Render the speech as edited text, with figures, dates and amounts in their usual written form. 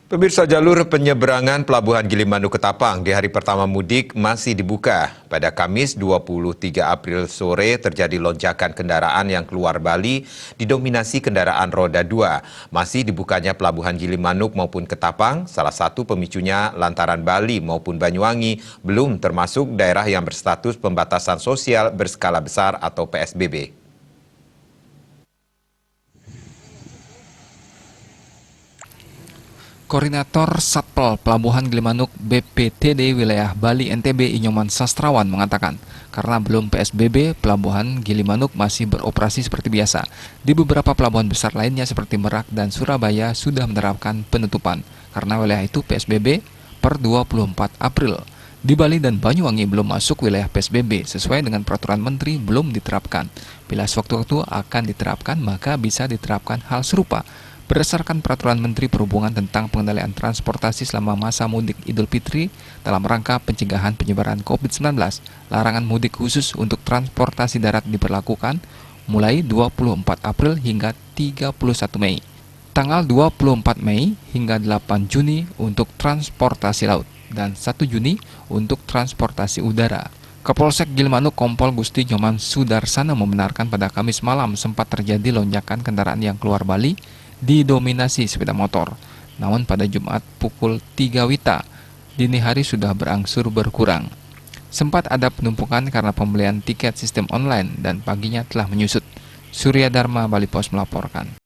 Pemirsa, jalur penyeberangan Pelabuhan Gilimanuk Ketapang di hari pertama mudik masih dibuka. Pada Kamis 23 April sore terjadi lonjakan kendaraan yang keluar Bali didominasi kendaraan roda 2. Masih dibukanya Pelabuhan Gilimanuk maupun Ketapang, salah satu pemicunya lantaran Bali maupun Banyuwangi belum termasuk daerah yang berstatus pembatasan sosial berskala besar atau PSBB. Koordinator Satpol Pelabuhan Gilimanuk BPTD Wilayah Bali NTB Inyoman Sastrawan mengatakan, karena belum PSBB, Pelabuhan Gilimanuk masih beroperasi seperti biasa. Di beberapa pelabuhan besar lainnya seperti Merak dan Surabaya sudah menerapkan penutupan, karena wilayah itu PSBB per 24 April. Di Bali dan Banyuwangi belum masuk wilayah PSBB, sesuai dengan peraturan menteri belum diterapkan. Bila sewaktu-waktu akan diterapkan, maka bisa diterapkan hal serupa. Berdasarkan Peraturan Menteri Perhubungan tentang pengendalian transportasi selama masa mudik Idul Fitri dalam rangka pencegahan penyebaran COVID-19, larangan mudik khusus untuk transportasi darat diberlakukan mulai 24 April hingga 31 Mei. Tanggal 24 Mei hingga 8 Juni untuk transportasi laut dan 1 Juni untuk transportasi udara. Kapolsek Gilimanuk Kompol Gusti Nyoman Sudarsana membenarkan pada Kamis malam sempat terjadi lonjakan kendaraan yang keluar Bali didominasi sepeda motor. Namun pada Jumat pukul 3 WITA, dini hari sudah berangsur berkurang. Sempat ada penumpukan karena pembelian tiket sistem online dan paginya telah menyusut. Surya Dharma, Bali Pos melaporkan.